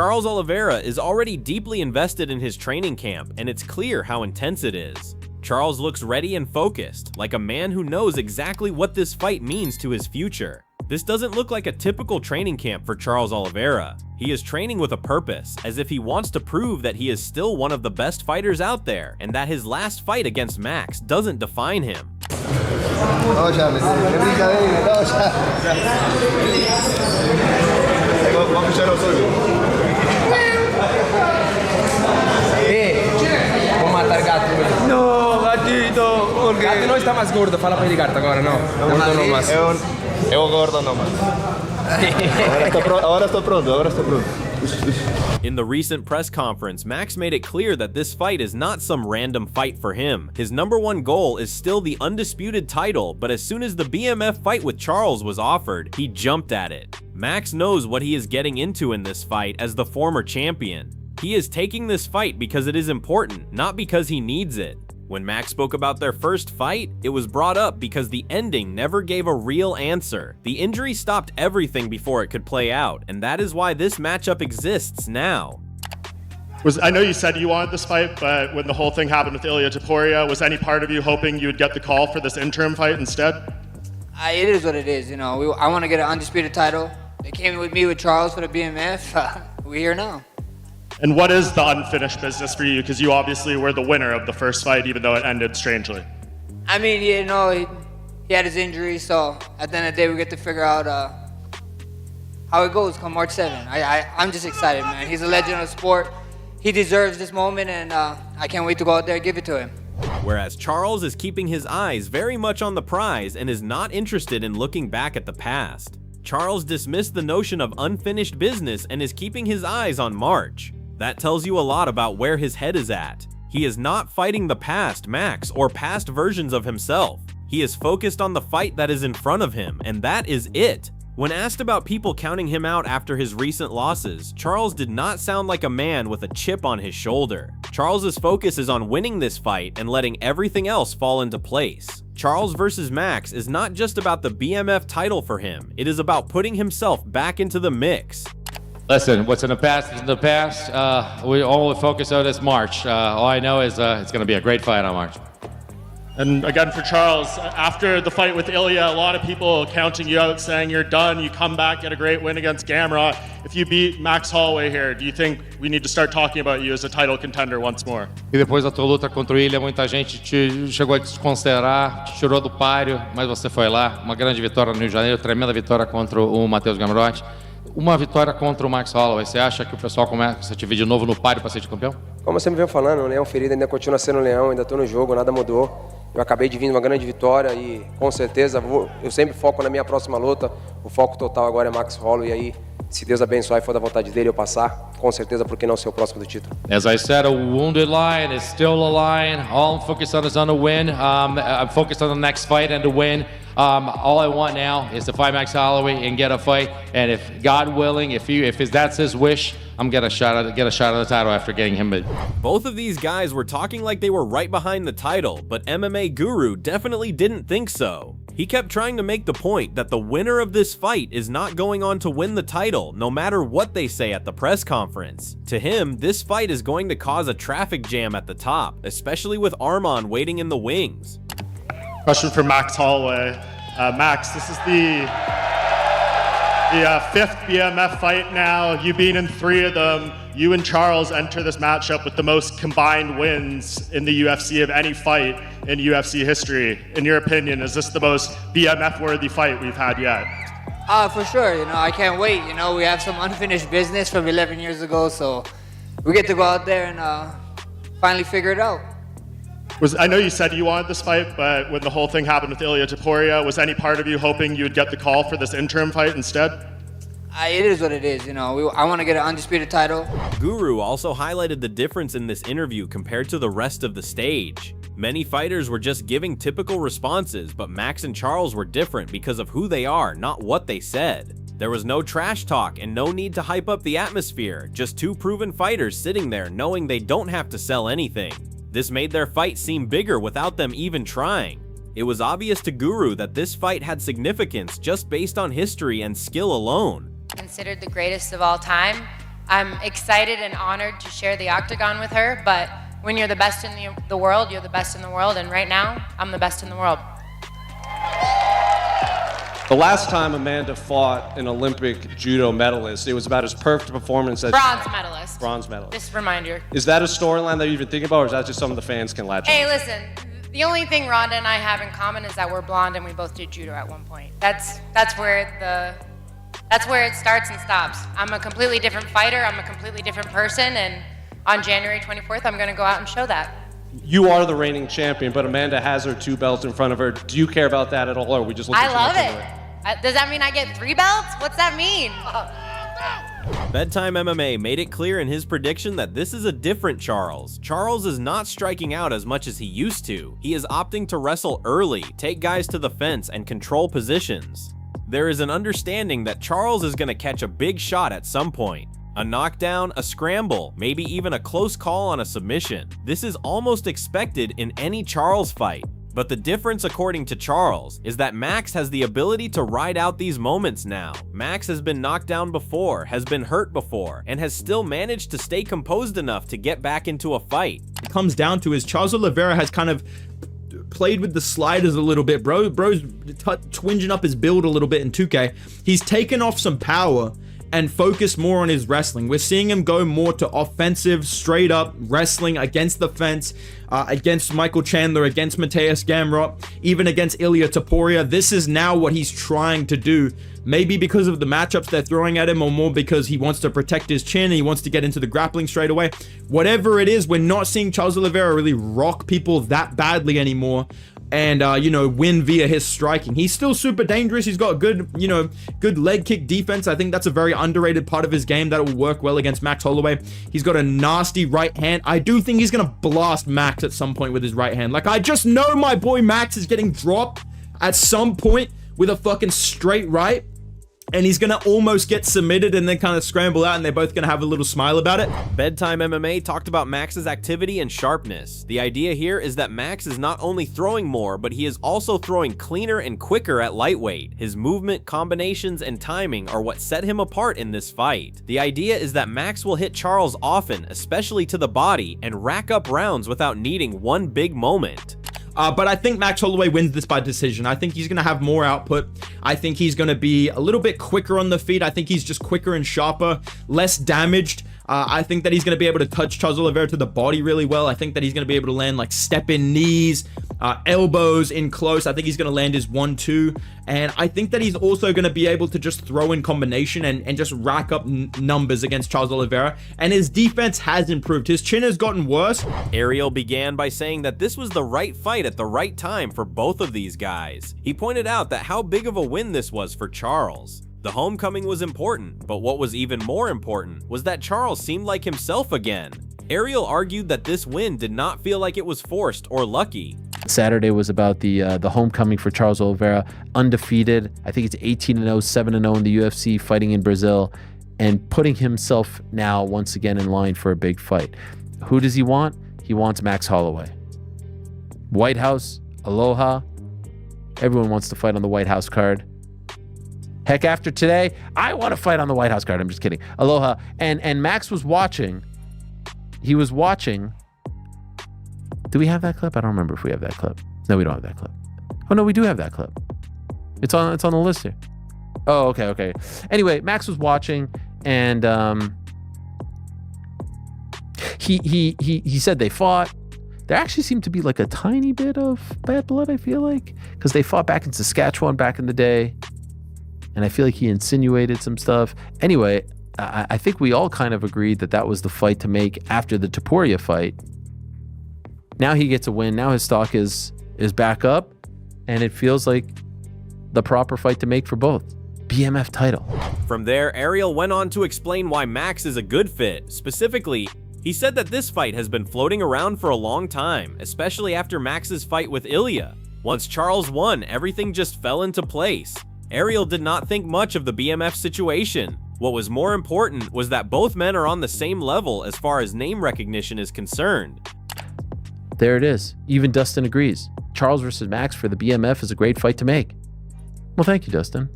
Charles Oliveira is already deeply invested in his training camp, and it's clear how intense it is. Charles looks ready and focused, like a man who knows exactly what this fight means to his future. This doesn't look like a typical training camp for Charles Oliveira. He is training with a purpose, as if he wants to prove that he is still one of the best fighters out there, and that his last fight against Max doesn't define him. No, gatito, porque gato não está mais gordo, fala para ele gato agora, não. Gordo não mais. Eu gordo não mais. Agora estou pronto. In the recent press conference, Max made it clear that this fight is not some random fight for him. His #1 goal is still the undisputed title, but as soon as the BMF fight with Charles was offered, he jumped at it. Max knows what he is getting into in this fight as the former champion. He is taking this fight because it is important, not because he needs it. When Max spoke about their first fight, it was brought up because the ending never gave a real answer. The injury stopped everything before it could play out, and that is why this matchup exists now. I know you said you wanted this fight, but when the whole thing happened with Ilia Topuria, was any part of you hoping you would get the call for this interim fight instead? It is what it is, you know. I want to get an undisputed title. They came with me with Charles for the BMF. We're here now. And what is the unfinished business for you? Because you obviously were the winner of the first fight, even though it ended strangely. I mean, you know, he had his injury, so at the end of the day, we get to figure out how it goes come March 7th. I'm just excited, man. He's a legend of the sport. He deserves this moment, and I can't wait to go out there and give it to him. Whereas Charles is keeping his eyes very much on the prize and is not interested in looking back at the past. Charles dismissed the notion of unfinished business and is keeping his eyes on March. That tells you a lot about where his head is at. He is not fighting the past Max or past versions of himself. He is focused on the fight that is in front of him, and that is it. When asked about people counting him out after his recent losses, Charles did not sound like a man with a chip on his shoulder. Charles's focus is on winning this fight and letting everything else fall into place. Charles versus Max is not just about the BMF title for him, it is about putting himself back into the mix. Listen, what's in the past is in the past. We all focus on this March. All I know is it's going to be a great fight on March. And again, for Charles, after the fight with Ilia, a lot of people counting you out, saying you're done, you come back, get a great win against Gamrot. If you beat Max Holloway here, do you think we need to start talking about you as a title contender once more? E depois da tua luta contra o Ilia, muita gente te chegou a desconsiderar, te tirou do páreo, mas você foi lá. Uma grande vitória no Rio de Janeiro, tremenda vitória contra o Matheus Gamrot. Uma vitória contra o Max Holloway. Você acha que o pessoal começa a te ver de novo no páreo para ser de campeão? Como você me veio falando, o Leão ferido ainda continua sendo o Leão, ainda estou no jogo, nada mudou. Eu acabei de vir uma grande vitória e com certeza eu sempre foco na minha próxima luta. O foco total agora é Max Holloway e aí, se Deus abençoar e for da vontade dele eu passar, com certeza por que não ser o próximo do título. As I said, a wounded lion is still a lion. All I'm focused on is on the win. I'm focused on the next fight and to win. All I want now is to fight Max Holloway and get a fight. And if God willing, if that's his wish, I'm gonna get a shot at the title after getting him. Both of these guys were talking like they were right behind the title, but MMA Guru definitely didn't think so. He kept trying to make the point that the winner of this fight is not going on to win the title, no matter what they say at the press conference. To him, this fight is going to cause a traffic jam at the top, especially with Arman waiting in the wings. Question for Max Holloway. Max, this is the fifth BMF fight now. You've been in 3 of them. You and Charles enter this matchup with the most combined wins in the UFC of any fight in UFC history. In your opinion, is this the most BMF-worthy fight we've had yet? For sure, you know, I can't wait. You know, we have some unfinished business from 11 years ago, so we get to go out there and finally figure it out. I know you said you wanted this fight, but when the whole thing happened with Ilia Topuria, was any part of you hoping you would get the call for this interim fight instead? It is what it is, you know. I want to get an undisputed title. Guru also highlighted the difference in this interview compared to the rest of the stage. Many fighters were just giving typical responses, but Max and Charles were different because of who they are, not what they said. There was no trash talk and no need to hype up the atmosphere, just 2 proven fighters sitting there knowing they don't have to sell anything. This made their fight seem bigger without them even trying. It was obvious to Guru that this fight had significance just based on history and skill alone. Considered the greatest of all time, I'm excited and honored to share the octagon with her, but when you're the best in the world, you're the best in the world, and right now, I'm the best in the world. The last time Amanda fought an Olympic judo medalist, it was about as perfect performance as... Bronze medalist. Bronze medalist. Just a reminder. Is that a storyline that you even think about, or is that just something the fans can latch on? Hey, listen, the only thing Rhonda and I have in common is that we're blonde and we both did judo at one point. That's where it starts and stops. I'm a completely different fighter, I'm a completely different person, and on January 24th, I'm gonna go out and show that. You are the reigning champion, but Amanda has her 2 belts in front of her. Do you care about that at all, or are we just looking I love it. Does that mean I get 3 belts? What's that mean? Bedtime MMA made it clear in his prediction that this is a different Charles. Charles is not striking out as much as he used to. He is opting to wrestle early, take guys to the fence, and control positions. There is an understanding that Charles is going to catch a big shot at some point. A knockdown, a scramble, maybe even a close call on a submission. This is almost expected in any Charles fight. But the difference, according to Charles, is that Max has the ability to ride out these moments now. Max has been knocked down before, has been hurt before, and has still managed to stay composed enough to get back into a fight. It comes down to is Charles Oliveira has kind of played with the sliders a little bit. Bro's twinging up his build a little bit in 2K. He's taken off some power and focus more on his wrestling. We're seeing him go more to offensive, straight up wrestling against the fence, against Michael Chandler, against Mateus Gamrot, even against Ilia Topuria. This is now what he's trying to do. Maybe because of the matchups they're throwing at him, or more because he wants to protect his chin and he wants to get into the grappling straight away. Whatever it is, we're not seeing Charles Oliveira really rock people that badly anymore. And, win via his striking. He's still super dangerous. He's got good leg kick defense. I think that's a very underrated part of his game that will work well against Max Holloway. He's got a nasty right hand. I do think he's going to blast Max at some point with his right hand. Like, I just know my boy Max is getting dropped at some point with a fucking straight right. And he's gonna almost get submitted and then kind of scramble out, and they're both gonna have a little smile about it. Bedtime MMA talked about Max's activity and sharpness. The idea here is that Max is not only throwing more, but he is also throwing cleaner and quicker at lightweight. His movement, combinations, and timing are what set him apart in this fight. The idea is that Max will hit Charles often, especially to the body, and rack up rounds without needing one big moment. But I think Max Holloway wins this by decision. I think he's going to have more output. I think he's going to be a little bit quicker on the feet. I think he's just quicker and sharper, less damaged. I think that he's going to be able to touch Charles Oliveira to the body really well. I think that he's going to be able to land like step-in knees, elbows in close. I think he's going to land his 1-2. And I think that he's also going to be able to just throw in combination and just rack up numbers against Charles Oliveira. And his defense has improved. His chin has gotten worse. Ariel began by saying that this was the right fight at the right time for both of these guys. He pointed out that how big of a win this was for Charles. The homecoming was important, but what was even more important was that Charles seemed like himself again. Ariel argued that this win did not feel like it was forced or lucky. Saturday was about the homecoming for Charles Oliveira, undefeated. I think it's 18-0, 7-0 in the UFC, fighting in Brazil, and putting himself now once again in line for a big fight. Who does he want? He wants Max Holloway. White House, Aloha. Everyone wants to fight on the White House card. Heck, after today, I want to fight on the White House card. I'm just kidding. Aloha. And Max was watching. He was watching. Do we have that clip? I don't remember if we have that clip. No, we don't have that clip. Oh, no, we do have that clip. It's on the list here. Oh, okay. Anyway, Max was watching, and he said they fought. There actually seemed to be like a tiny bit of bad blood, I feel like, because they fought back in Saskatchewan back in the day. And I feel like he insinuated some stuff. Anyway, I think we all kind of agreed that that was the fight to make after the Topuria fight. Now he gets a win. Now his stock is back up. And it feels like the proper fight to make for both. BMF title. From there, Ariel went on to explain why Max is a good fit. Specifically, he said that this fight has been floating around for a long time, especially after Max's fight with Ilia. Once Charles won, everything just fell into place. Ariel did not think much of the BMF situation. What was more important was that both men are on the same level as far as name recognition is concerned. There it is. Even Dustin agrees. Charles versus Max for the BMF is a great fight to make. Well, thank you, Dustin.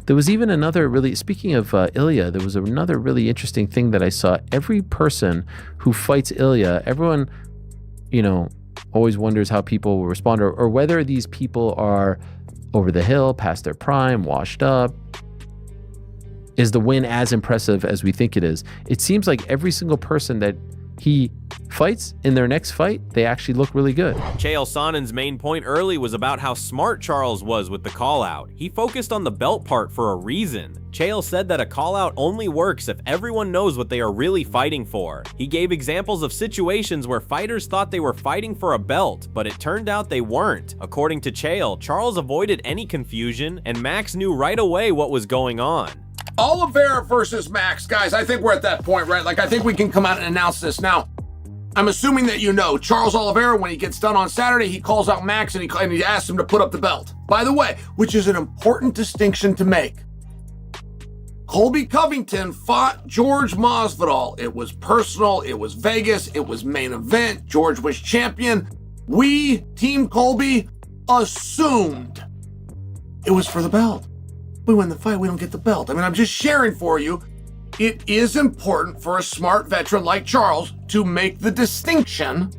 There was even another really, speaking of Ilya, there was another really interesting thing that I saw. Every person who fights Ilya, everyone, always wonders how people will respond, or whether these people are over the hill, past their prime, washed up. Is the win as impressive as we think it is? It seems like every single person that he fights in their next fight, they actually look really good. Chael Sonnen's main point early was about how smart Charles was with the call-out. He focused on the belt part for a reason. Chael said that a call-out only works if everyone knows what they are really fighting for. He gave examples of situations where fighters thought they were fighting for a belt, but it turned out they weren't. According to Chael, Charles avoided any confusion, and Max knew right away what was going on. Oliveira versus Max, guys, I think we're at that point, right? Like, I think we can come out and announce this now. I'm assuming that Charles Oliveira, when he gets done on Saturday, he calls out Max and he asks him to put up the belt. By the way, which is an important distinction to make. Colby Covington fought George Masvidal. It was personal, it was Vegas, it was main event, George was champion. We, Team Colby, assumed it was for the belt. We win the fight, we don't get the belt. I mean, I'm just sharing for you. It is important for a smart veteran like Charles to make the distinction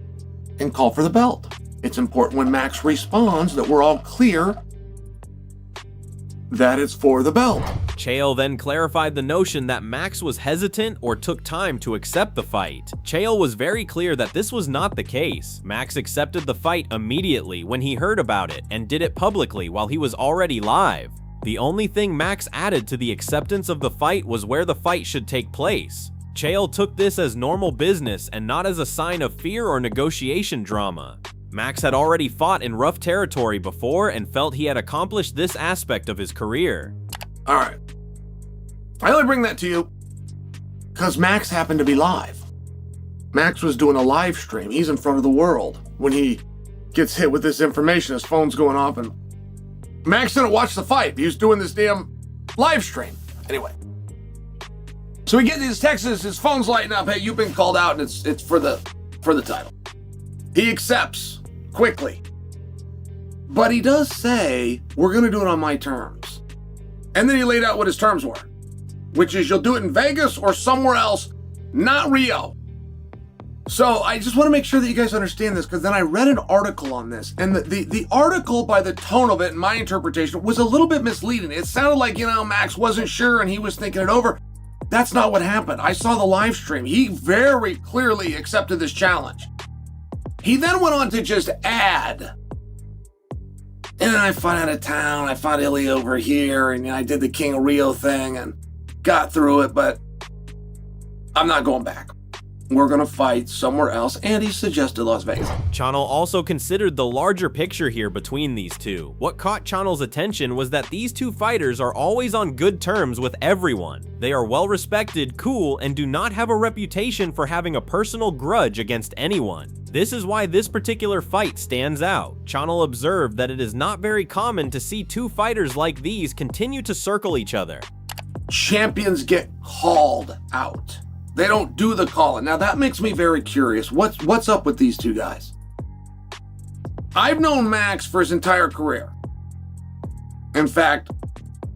and call for the belt. It's important when Max responds that we're all clear that it's for the belt. Chael then clarified the notion that Max was hesitant or took time to accept the fight. Chael was very clear that this was not the case. Max accepted the fight immediately when he heard about it and did it publicly while he was already live. The only thing Max added to the acceptance of the fight was where the fight should take place. Chael took this as normal business and not as a sign of fear or negotiation drama. Max had already fought in rough territory before and felt he had accomplished this aspect of his career. All right. I only bring that to you because Max happened to be live. Max was doing a live stream. He's in front of the world when he gets hit with this information. His phone's going off and Max didn't watch the fight. He was doing this damn live stream. Anyway. So he gets his texts, his phone's lighting up. Hey, you've been called out and it's for the title. He accepts quickly. But he does say, we're going to do it on my terms. And then he laid out what his terms were, which is you'll do it in Vegas or somewhere else, not Rio. So I just want to make sure that you guys understand this, because then I read an article on this, and the article, by the tone of it and my interpretation, was a little bit misleading. It sounded like, Max wasn't sure and he was thinking it over. That's not what happened. I saw the live stream. He very clearly accepted this challenge. He then went on to just add, and then I fought out of town. I fought Ilya over here, and I did the King of Rio thing and got through it, but I'm not going back. We're going to fight somewhere else, and he suggested Las Vegas. Channel also considered the larger picture here between these two. What caught Channel's attention was that these two fighters are always on good terms with everyone. They are well respected, cool, and do not have a reputation for having a personal grudge against anyone. This is why this particular fight stands out. Channel observed that it is not very common to see two fighters like these continue to circle each other. Champions get called out. They don't do the calling. Now that makes me very curious. What's up with these two guys? I've known Max for his entire career. In fact,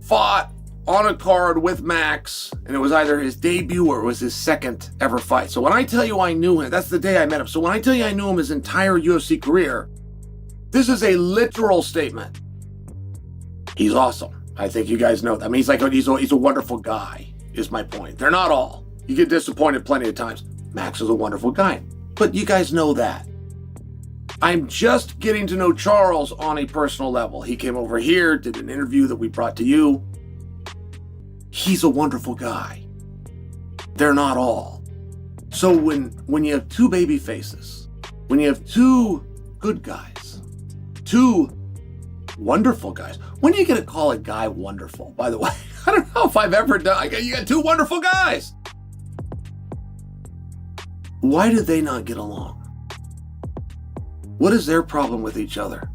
fought on a card with Max, and it was either his debut or it was his second ever fight. So when I tell you I knew him, that's the day I met him. So when I tell you I knew him his entire UFC career, this is a literal statement. He's awesome. I think you guys know that. I mean, he's a wonderful guy, is my point. They're not all. You get disappointed plenty of times. Max is a wonderful guy, but you guys know that. I'm just getting to know Charles on a personal level. He came over here, did an interview that we brought to you. He's a wonderful guy. They're not all. So when you have two baby faces, when you have two good guys, two wonderful guys, when do you get to call a guy wonderful, by the way? I don't know if I've ever done. You got two wonderful guys. Why do they not get along? What is their problem with each other?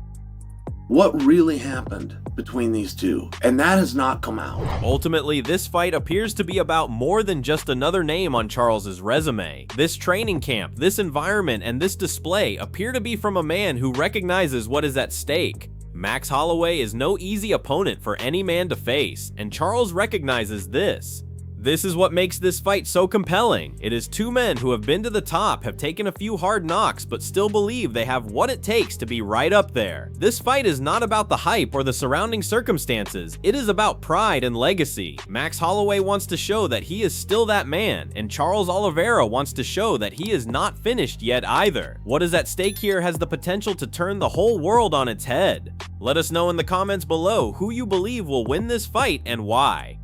What really happened between these two? And that has not come out. Ultimately, this fight appears to be about more than just another name on Charles's resume. This training camp, this environment, and this display appear to be from a man who recognizes what is at stake. Max Holloway is no easy opponent for any man to face, and Charles recognizes this. This is what makes this fight so compelling. It is two men who have been to the top, have taken a few hard knocks, but still believe they have what it takes to be right up there. This fight is not about the hype or the surrounding circumstances. It is about pride and legacy. Max Holloway wants to show that he is still that man, and Charles Oliveira wants to show that he is not finished yet either. What is at stake here has the potential to turn the whole world on its head. Let us know in the comments below who you believe will win this fight and why.